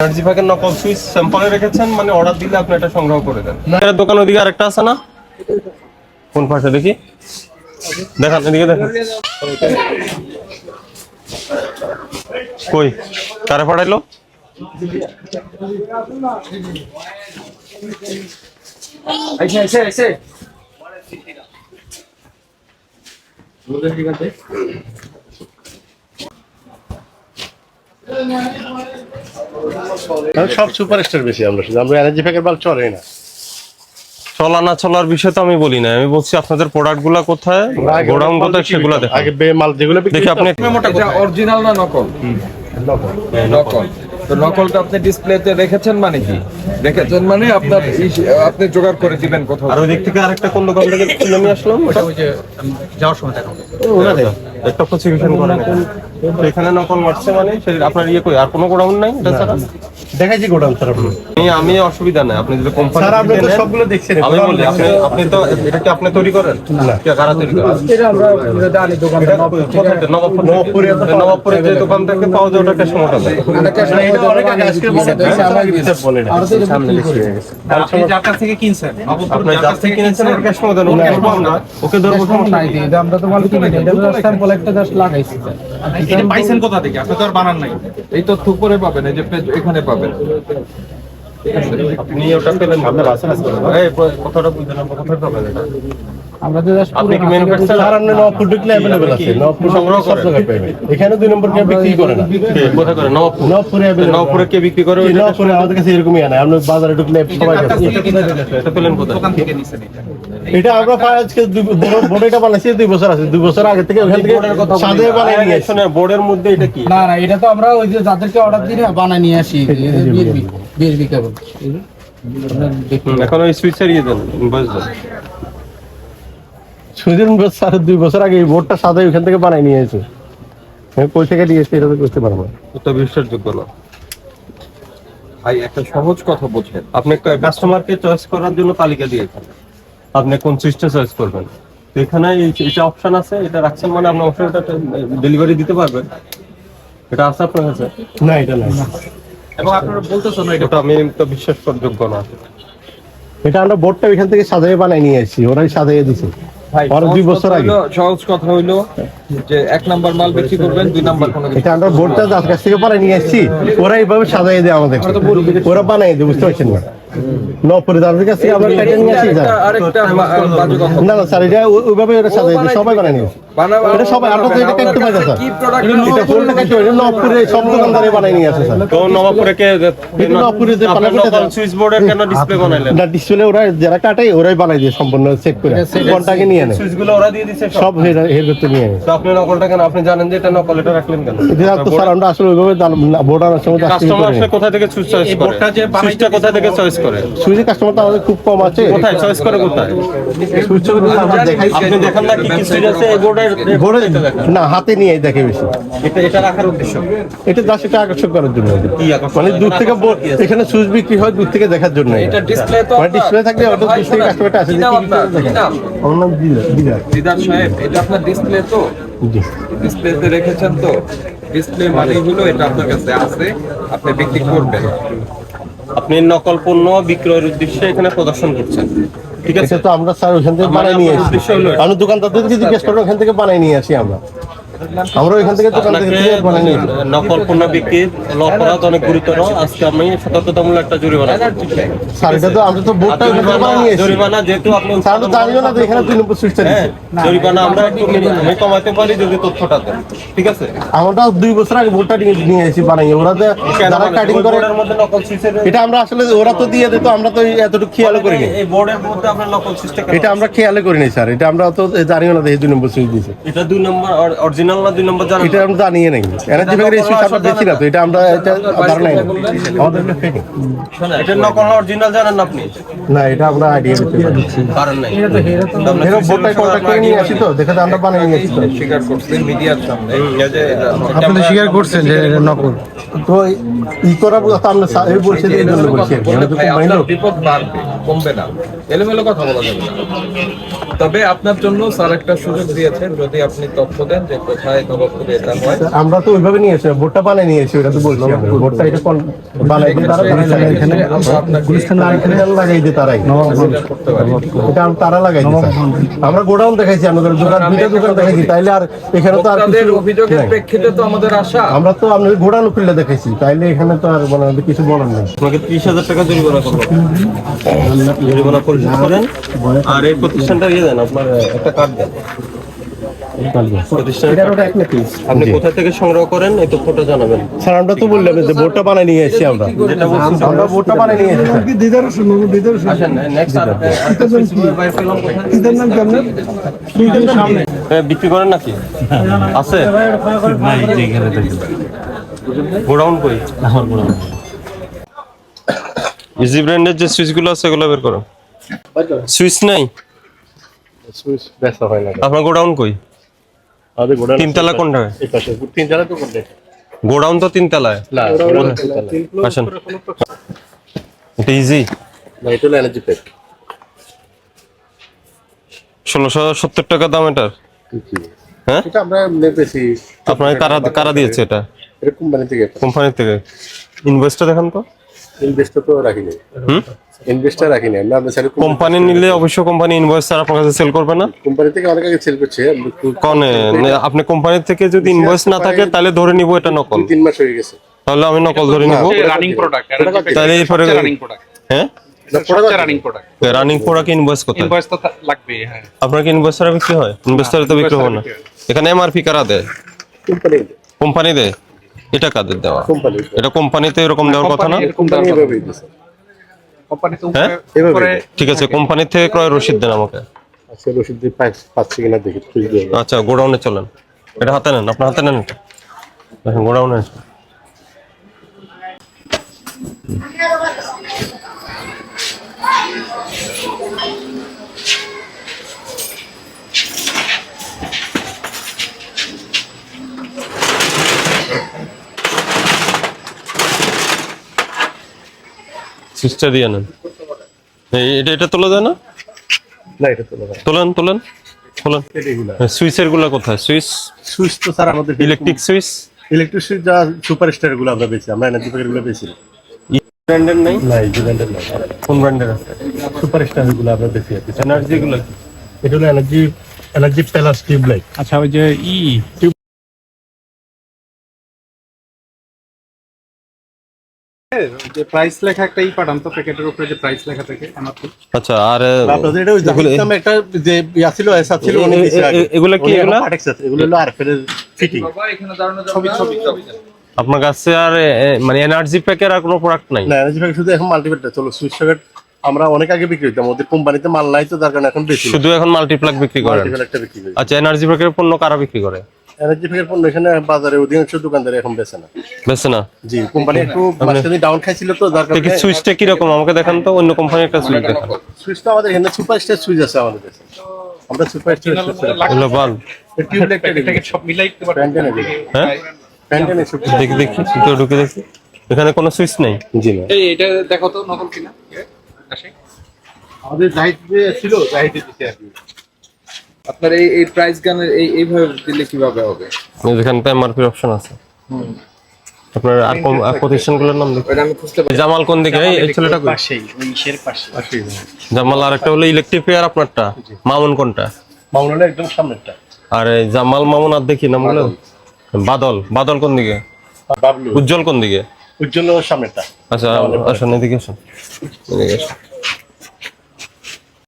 Energy প্যাকের নকল switch স্যাম্পলে রেখেছেন, মানে অর্ডার দিলে আপনি এটা সংগ্রহ করে দেন। দোকান ওদিকে আরেকটা আছে না, কোন পাশে দেখি, দেখান এদিকে দেখেন। কই কারে পাঠাইলো? সব সুপারস্টার বেশি আমরা এনার্জি প্যাকের মাল চলে না। চলা না চলার বিষয় তো আমি বলি না, আমি বলছি আপনাদের প্রোডাক্ট গুলা কোথায়, গোডাউন কোথায় সেগুলো দেখেন। আগে মাল যেগুলো দেখি আপনি এটা অরিজিনাল না নকল? নকল। তো নকলটা আপনি ডিসপ্লেতে রেখেছেন মানে কি? রেখেছেন মানে আপনি জোগাড় করে দিবেন কোথাও। আর ওই দিক থেকে আরেকটা কোন দোকান থেকে কিনে নিয়ে আসলাম, ওটা ওই যে যাওয়ার সময় দেখা হবে। একটা প্রসিকিউশন করেন এখানে নকল মারছে, মানে আপনার ইয়ে কই আর কোনো গোডাউন নাই এটা ছাড়া? দেখাইছি গোডাউন স্যার। আমি অসুবিধা নাই, আপনি যদি কোম্পানি স্যার আপনি তো সবগুলো দেখছেন। আমি বলি আপনি তো এটা কি আপনি তৈরি করেন না, কারা তৈরি করেন? এটা আমরা জানি দোকানটা নবাবপুরে যে দোকান থেকে পাওয়া যায় ওটা ক্যাশ মোটা দেয়। এটা অনেক আগে আজকে বলে দিয়েছে, আমাকে দিতে বলে না। সামনে আপনি যার কাছ থেকে কিনছেন, আপনি যার থেকে কিনেছেন ওর ক্যাশ মোটা দেন, ওর ক্যাশ পাও না, ওকে ধরবো সমস্যা নাই। এটা আমরা তো মাল কিনে এটা জাস্ট স্যাম্পল একটা জাস্ট লাগাইছি স্যার। এটা পাইছেন কোথা থেকে? আপনি তো আর বানান নাই। এই তথ্য উপরে পাবেন, এই যে এখানে পাবেন। আপনি ওটা পেলেন আপনার আছে না? এই কথাটা বুঝলেন, আমরা কোথায় পাবেন এটা? আমরা তো জাস্ট আপনি কি ম্যানুফ্যাকচারার? স্যার আপনি নব ফুড ডিক্লে अवेलेबल আছে, নব ফুড সংগ্রহ সব জায়গায় পাবেন। এখানে 2 নম্বর কে বিক্রি করে না। কোথায় করে? নবপুরে अवेलेबल। নবপুরে কে বিক্রি করে? নবপুরে আমাদের কাছে এরকমই আনে, আমরা বাজারে ঢুকলে সবাই জানে। এটা পেলেন কোথায়? দোকান থেকে নিছেন এটা। এটা আমরা আজকে বড়টা বানাইছি 2 বছর আছে, 2 বছর আগে থেকে ওখান থেকে সাদে বানাই নিয়ে আসি। শুনে বোর্ডের মধ্যে এটা কি? না এটা তো আমরা ওই যে যাদেরকে অর্ডার দিই না বানাই নিয়ে আসি বিএসবি কেবল। এখন ওই সুইচের ইয়ে দেন, বুঝলেন? সুদিন স্যার 2 বছর আগে এই বোর্ডটা সাদে ওখান থেকে বানাই নিয়ে এসেছে। আমি কই থেকে নিয়ে এসেছি এটা তো বুঝতে পারবো না। এটা বিশ্বাসযোগ্য না। ভাই একটা সহজ কথা বলছেন, আপনি কাস্টমারকে চয়েস করার জন্য তালিকা দিয়েছেন, আপনি কোন সুইচটা চয়েস করবেন। তো এখানে এটা অপশন আছে, এটা রাখছেন মানে আপনি অবশ্যই এটা ডেলিভারি দিতে পারবেন। এটা আছে আপনার কাছে? না এটা না, এবং আপনারা বলতেছেন না এটা আমি তো বিশ্বাস করার যোগ্য না। এটা আমরা বোর্ডটা ওখান থেকে সাজিয়ে বানাই নিয়ে এসেছি, ওরাই সাজিয়ে দিছে। ভাই আর 2 বছর আগে সহজ কথা হইলো যে 1 নাম্বার মাল বিক্রি করবেন, 2 নাম্বার কোনো কিছু। এটা আমরা বোর্ডটা যার কাছ থেকে বানাই নিয়ে এসেছি, ওরা এইভাবে সাজিয়ে দেয় আমাদের, ওরা বানাই দেয়, বুঝতে পারছেন না? নপরে যাদের কাছ থেকে আমরা কাটে নিয়ে আসি। আরেকটা বাজে কথা না না স্যার, এটা ওইভাবে ওরা সাজিয়ে দেয়, সবাই বানাই নিয়ে এটা সবাই আপনার এটা কাটতে পারে স্যার। কি প্রোডাক্ট এটা বোর্ডটা কাটতে পারে, নপরে সব দোকানদারে বানাই নিয়ে আসে স্যার। তো নবাবপুরে কে নবাবপুরে যে বানাই করতে নকল সুইচ বোর্ডের কেন ডিসপ্লে বানাইলেন? না ডিসপ্লে ওরা যারা কাটে ওরাই বানাই দিয়ে সম্পূর্ণ চেক করে কোনটাকে নিয়ে নেয়, সুইচগুলো ওরা দিয়ে দিছে সব হের করতে নিয়ে নেয়। তো আপনি নকলটা কেন, আপনি জানেন যে এটা নকল, এটা রাখলেন কেন? এটা তো স্যার আমরা আসলে ওইভাবে বোর্ড আনার সময় কাস্টমার আসলে কোথা থেকে সুইচ চয়েস করে? সুইচটা কোথা থেকে চয়েস করে? সুইচের কাস্টমার তো আমাদের খুব কম আছে। কোথায় চয়েস করে কোথায়? সুইচটা কিন্তু আমরা দেখাই, আপনি দেখেন না কি কি সুইচ আছে এই বোর্ডের? বোর্ডে না হাতে নিয়ে দেখে বেশি। এটা রাখার উদ্দেশ্য এটা যা সেটা আকর্ষণ করার জন্য, কি আকর্ষণ? মানে দূর থেকে এখানে সুইচ বিক্রি হয় দূর থেকে দেখার জন্য। এটা ডিসপ্লে তো মানে ডিসপ্লে থাকলে ওটা দূর থেকে কাস্টমারটা আসে যে কি দেখে। আমার নাম দিদার। দিদার সাহেব, এটা আপনার ডিসপ্লে তো জি ডিসপ্লেতে রেখেছেন, তো ডিসপ্লে মানে হলো এটা আপনার কাছে আছে, আপনি বিক্রি করবেন। আপনি নকল পণ্য বিক্রয়ের উদ্দেশ্যে এখানে প্রদর্শন করছেন, ঠিক আছে? এটা তো আমরা স্যার ওখান থেকে বানাই নিয়ে আসি। আমি দোকানদারদেরকে জিজ্ঞেস করবো, ওখান থেকে বানাই নিয়ে আসি আমরা ওইখান থেকে দোকান থেকে বানাই নিয়ে আসি। নকল পণ্য বিক্রির অপরাধ অনেক গুরুতর। আজকে আমি সতর্কতামূলক একটা জরিমানা করব। স্যার এটা তো আমরা তো বোর্ডটা ওখান থেকে বানাই নিয়ে আসি। জরিমানা যেহেতু আপনি স্যার তো জানিও না যে এখানে 2 নম্বর সুইচটা দিচ্ছে। জরিমানা আমরা একটু আমি কমাতে পারি যদি তথ্যটা দেন, ঠিক আছে? আমরা 2 বছর আগে বোর্ডটা নিয়ে এসেছি বানাই, ওরা যে যারা কাটিং করে বোর্ডের মধ্যে নকল সুইচের এটা আমরা আসলে ওরা তো দিয়ে দিত, আমরা তো এতটুকু খেয়াল করিনি। এই বোর্ডের মধ্যে আপনার নকল সুইচটা কেন? এটা আমরা খেয়াল করিনি স্যার, এটা আমরা তো জানিও না যে 2 নম্বর সুইচ দিয়েছে। এটা 2 নম্বর অরিজিনাল না 2 নম্বর জানেন? এটা আমরা জানিয়ে নাই, এনার্জি ব্যাগের এই সুইচ আমরা দেখি না, তো এটা আমরা এটা ধারণা নাই আমাদের ফেক। এটা নকল না অরিজিনাল জানেন না আপনি? না এটা আমরা আইডিয়া দিতে পারি, কারণ নাই। এরকম বোর্ডটা কন্টাক্ট করে নিয়ে আসি, তো দেখে তো আমরা বানিয়ে নিয়ে আসি। তো স্বীকার করছে মিডিয়ার সামনে যে আপনি তো স্বীকার করছেন যে এটা নকল। তো ই করা তো আমরা এই বলছি যে এই জন্য বলছি আর কি। আমরা তো ভাই মাইন্ড আপনার বিপদ বাড়বে। কমবে না, এলোমেলো কথা বলা যাবে না। তবে আপনার জন্য স্যার একটা সুযোগ দিয়েছেন, যদি আপনি তথ্য দেন যে কোথায় নবাবপুরে এটা হয়। আমরা তো ওইভাবে নিয়ে এসে ভোটটা বানাই নিয়ে এসে ওটা তো বলছি আমরা। ভোটটা এটা বানাই দিয়ে তারা এখানে আমরা আপনাকে লাগাই দিয়ে তারাই করতে পারি। এটা তারা লাগাই দিয়ে আমরা গোডাউন দেখাইছি, আমাদের দোকান দুইটা দোকান দেখাইছি, তাইলে আর এখানে তো আর তাদের কিছু অভিযোগের নাই। প্রেক্ষিতে তো আমাদের আশা। আমরা তো আপনার গোডাউন খুলে দেখাইছি, তাইলে এখানে তো আর মানে আমাদের কিছু বলার নেই। আপনাকে 30,000 টাকা জরিমানা করবো, জরিমানা পরিশোধ করেন। আর এই প্রতিষ্ঠানটা ইয়ে দেন, আপনার একটা কার্ড দেন। প্রতিষ্ঠানের card। আপনি কোথা থেকে সংগ্রহ করেন এই তথ্যটা জানাবেন। স্যার আমরা তো বললাম যে ভোটটা বানাই নিয়ে এসেছি আমরা, যেটা বলছি আমরা ভোটটা বানাই নিয়ে এসেছি। আসেন নেক্সট বাইরে পেলাম কোথায়? বিক্রি করেন নাকি? আছে গোডাউন কই? ইজি ব্র্যান্ডের যে সুইচগুলো আছে এগুলো বের করো। সুইচ নাই সুইচ ব্যস্ত হয় না আপনার গোডাউন কই? আমাদের গোডাউন তিনতলা কোনটা? এই পাশে তিনতলা তো কোনটা? গোডাউন তো তিনতলায়। না আসেন এটা ইজি। না এটা হলো এনার্জি প্যাক। 1670 টাকা দাম এটার। হ্যাঁ এটা আমরা নেবেছি আপনাকে কারা দিয়েছে এটা? এটা কোম্পানি থেকে। কোম্পানি থেকে। ইনভয়েসটা দেখান তো। ইনভেস্টর তো রাখি নাই, ইনভেস্টর রাখি নাই আমরা স্যার। কোম্পানি নিলে অবশ্যই কোম্পানি ইনভয়েস স্যার আপনার কাছে সেল করবে না। কোম্পানি থেকে অনেক আগে সেল করছে। কনে আপনি কোম্পানি থেকে যদি ইনভয়েস না থাকে তাহলে ধরে নিব এটা নকল। 3 মাস হয়ে গেছে। তাহলে আমি নকল ধরে নিব। রানিং প্রোডাক্ট তাহলে এরপরে রানিং প্রোডাক্ট হ্যাঁ running product running product invoice কোথায়? ইনভয়েস তো লাগবে। হ্যাঁ, আপনার কি ইনভয়েস ছাড়া বিক্রি হয়? ইনভয়েস তো বিক্রি হবে না। এখানে এমআরপি কারা দেয়? কোম্পানি কোম্পানি দেয়। এটা কাদের দেওয়া? কোম্পানি এটা কোম্পানিতে এরকম দেওয়ার কথা না। কোম্পানি এভাবে দিছে। কোম্পানি তো হ্যাঁ উপরে ঠিক আছে, কোম্পানি থেকে ক্রয় রসিদ দেন আমাকে। আজকে রসিদ দিয়ে পাচ্ছি কিনা দেখি তুই দিয়ে। আচ্ছা গোডাউনে চলেন, এটা হাতে নেন, আপনার হাতে নেন এটা। দেখেন গোডাউনে আছে। সুইচটা দিয়ে নেন। এটা তোলা যায় না? না এটা তো না। তোলেন তোলেন তোলেন। সুইচের গুলা কোথায়? সুইচ সুইচ তো স্যার আমাদের ইলেকট্রিক সুইচ ইলেকট্রিক সুইচ যা সুপারস্টার গুলো আমরা বেচি, আমরা এনার্জি প্যাকেট গুলো বেচি। ব্র্যান্ডের নাই? না এই ব্র্যান্ডের না, কোন ব্র্যান্ডের আছে? সুপারস্টার গুলো আমরা বেচি। এনার্জি গুলো এটা হলো এনার্জি প্লাস টিউব লাইট। আচ্ছা ওই যে যে প্রাইস লেখা একটা পাঠান তো, প্যাকেটের উপরে যে প্রাইস লেখা থাকে এমআরপি। আচ্ছা আর আপনাদের এটা ওই দাম একটা যে ইয়া ছিল এসা ছিল অনেক কিছু আগে। এগুলা কি? এগুলো হলো আরএফ এর ফিটিং। বাবা এখানে দাঁড়ানো যাবে না। আপনার কাছে আর মানে এনার্জি প্যাকের আর কোনো প্রোডাক্ট নাই? না এনার্জি প্যাকেট শুধু এখন মাল্টিপ্যাকটা চলো। সুইচ সকেট আমরা অনেক আগে বিক্রি করতাম, ওদের কোম্পানিতে মাল নাই তো তার কারণে এখন বেশি শুধু এখন মাল্টিপ্লাক বিক্রি করেন? মাল্টিপ্যাকটা বিক্রি করি। আচ্ছা এনার্জি প্যাকের পণ্য কারা বিক্রি করে? এনার্জি প্যাকেট পণ্য এখানে বাজারে অধিকাংশ দোকানদার এখন বেচে না। বেছে না? জি কোম্পানি একটু মাঝখানে ডাউন খাইছিল তো যার তো কি কারণে। সুইচটা কি রকম আমাকে দেখান তো, অন্য কোম্পানির একটা সুইচ দেখান। সুইচ তো আমাদের এখানে সুপারস্টার সুইচ আছে আমাদের কাছে। আমরা সুপারস্টার সুইচ এগুলো বাল্ব। টিউব লাইটটা প্যাকেট সব মিলাই দিতে পারবেন। প্যান্টেনে দিই। হ্যাঁ প্যান্টেনে সুইচ। দেখি দেখি তো ঢুকে দেখি, এখানে কোনো সুইচ নেই। জি না এটা দেখো তো নকল কিনা। আসে আমাদের জাহিদ যে ছিল জাহিদে দিতে আর কি। আপনার এই প্রাইস গানের এইভাবে দিলে কিভাবে হবে? এখানে তো এমআরপি অপশন আছে। আপনার আর প্রতিষ্ঠানগুলোর নাম দেখি। এটা আমি খুঁজতে পারি। জামাল কোন দিকে? এই ছেলেটা কই? পাশেই ওই ইসের পাশে। জামাল আর একটা হলো ইলেকট্রিক পেয়ার আপনারটা। মামুন কোনটা? মামুনের একদম সামনেরটা। আর এই জামাল মামুন আর দেখি নামগুলো। বাদল বাদল কোন দিকে? বাবলু উজ্জ্বল কোন দিকে? উজ্জ্বল সামনেরটা। আচ্ছা আসুন এদিকে আসুন, এদিকে আসুন।